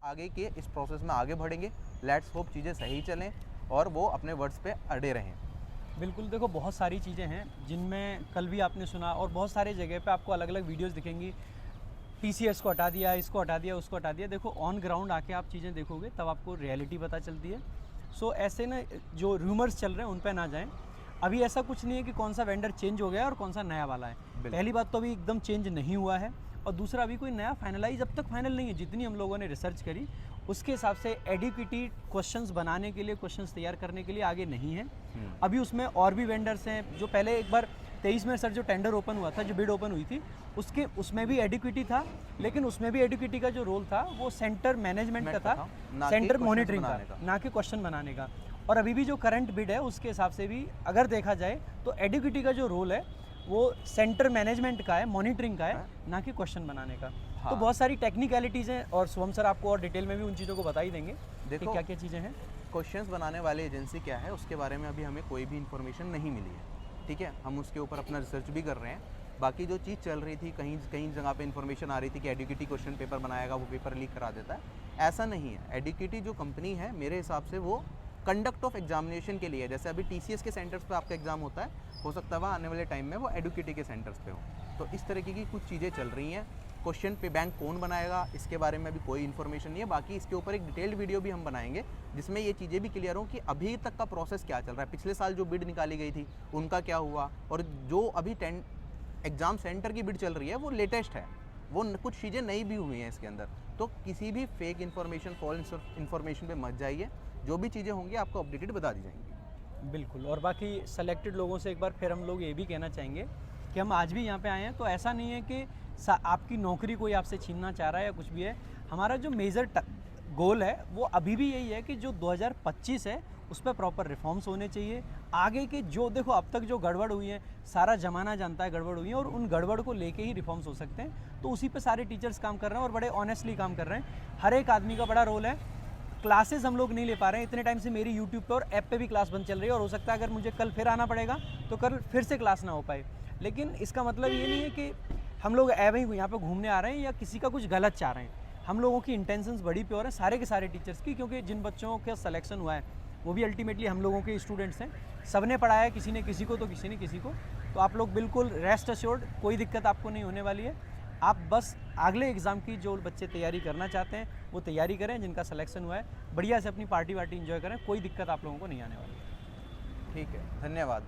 आगे के इस प्रोसेस में आगे बढ़ेंगे। लेट्स होप चीज़ें सही चलें और वो अपने वर्ड्स पे अड़े रहें। बिल्कुल, देखो बहुत सारी चीज़ें हैं जिनमें कल भी आपने सुना और बहुत सारे जगह पे आपको अलग अलग वीडियोस दिखेंगी। टीसीएस को हटा दिया, इसको हटा दिया, उसको हटा दिया। देखो ऑन ग्राउंड आके आप चीज़ें देखोगे तब आपको रियलिटी पता चलती है। सो ऐसे ना जो रूमर्स चल रहे हैं उन पे ना जाएं। अभी ऐसा कुछ नहीं है कि कौन सा वेंडर चेंज हो गया है और कौन सा नया वाला है। पहली बात तो अभी एकदम चेंज नहीं हुआ है, और दूसरा अभी कोई नया फाइनलाइज अब तक फाइनल नहीं है। जितनी हम लोगों ने रिसर्च करी उसके हिसाब से एडिक्विटी क्वेश्चंस बनाने के लिए, क्वेश्चंस तैयार करने के लिए आगे नहीं है। अभी उसमें और भी वेंडर्स हैं जो पहले एक बार 23 में सर जो टेंडर ओपन हुआ था, जो बिड ओपन हुई थी, उसमें भी एडिक्विटी था, लेकिन उसमें भी एडिक्विटी का जो रोल था वो सेंटर मैनेजमेंट का था, सेंटर मॉनिटरिंग का, ना कि क्वेश्चन बनाने का। और अभी भी जो करंट बिड है उसके हिसाब से भी अगर देखा जाए तो एडिक्विटी का जो रोल है वो सेंटर मैनेजमेंट का है, मॉनिटरिंग का है, ना कि क्वेश्चन बनाने का। हाँ। तो बहुत सारी टेक्निकलिटीज़ हैं और शुभम सर आपको और डिटेल में भी उन चीज़ों को बता ही देंगे कि क्या क्या चीज़ें हैं। क्वेश्चंस बनाने वाली एजेंसी क्या है उसके बारे में अभी हमें कोई भी इन्फॉर्मेशन नहीं मिली है, ठीक है। हम उसके ऊपर अपना रिसर्च भी कर रहे हैं। बाकी जो चीज़ चल रही थी, कहीं कहीं जगह पे इन्फॉर्मेशन आ रही थी कि एडिक्विटी क्वेश्चन पेपर बनाएगा, वो पेपर लीक करा देता है, ऐसा नहीं है। एडिक्विटी जो कंपनी है मेरे हिसाब से वो कंडक्ट ऑफ एग्जामिनेशन के लिए, जैसे अभी टीसीएस के सेंटर्स पे आपका एग्जाम होता है, हो सकता है वहाँ आने वाले टाइम में वो एडुकेटी के सेंटर्स पे हो। तो इस तरीके की कुछ चीज़ें चल रही हैं। क्वेश्चन पे बैंक कौन बनाएगा इसके बारे में अभी कोई इन्फॉर्मेशन नहीं है। बाकी इसके ऊपर एक डिटेल्ड वीडियो भी हम बनाएंगे जिसमें ये चीज़ें भी क्लियर हो कि अभी तक का प्रोसेस क्या चल रहा है, पिछले साल जो बिड निकाली गई थी उनका क्या हुआ, और जो अभी एग्ज़ाम सेंटर की बिड चल रही है वो लेटेस्ट है, वो कुछ चीज़ें नई भी हुई हैं इसके अंदर। तो किसी भी फेक इन्फॉर्मेशन, फॉल्स इन्फॉर्मेशन पे मत जाइए। जो भी चीज़ें होंगी आपको अपडेटेड बता दी जाएंगी। बिल्कुल। और बाकी सेलेक्टेड लोगों से एक बार फिर हम लोग ये भी कहना चाहेंगे कि हम आज भी यहाँ पे आए हैं तो ऐसा नहीं है कि आपकी नौकरी कोई आपसे छीनना चाह रहा है या कुछ भी है। हमारा जो मेजर गोल है वो अभी भी यही है कि जो 2025 है उस पर प्रॉपर रिफॉर्म्स होने चाहिए। आगे के जो देखो अब तक जो गड़बड़ हुई है सारा जमाना जानता है गड़बड़ हुई है, और उन गड़बड़ को लेके ही रिफॉर्म्स हो सकते हैं। तो उसी पे सारे टीचर्स काम कर रहे हैं और बड़े ऑनेस्टली काम कर रहे हैं। हर एक आदमी का बड़ा रोल है। क्लासेस हम लोग नहीं ले पा रहे हैं इतने टाइम से, मेरी यूट्यूब पे और ऐप पे भी क्लास बंद चल रही है, और हो सकता है अगर मुझे कल फिर आना पड़ेगा तो कल फिर से क्लास ना हो पाए। लेकिन इसका मतलब ये नहीं है कि हम लोग ऐसे ही यहाँ पे घूमने आ रहे हैं या किसी का कुछ गलत चाह रहे हैं। हम लोगों की इंटेंशंस बड़ी प्योर है सारे के सारे टीचर्स की, क्योंकि जिन बच्चों का सिलेक्शन हुआ है वो भी अल्टीमेटली हम लोगों के स्टूडेंट्स हैं। सबने पढ़ाया है, किसी ने किसी को तो किसी ने किसी को। तो आप लोग बिल्कुल रेस्ट अश्योर्ड, कोई दिक्कत आपको नहीं होने वाली है। आप बस अगले एग्ज़ाम की जो बच्चे तैयारी करना चाहते हैं वो तैयारी करें, जिनका सिलेक्शन हुआ है बढ़िया से अपनी पार्टी वार्टी एंजॉय करें, कोई दिक्कत आप लोगों को नहीं आने वाली है। ठीक है, धन्यवाद।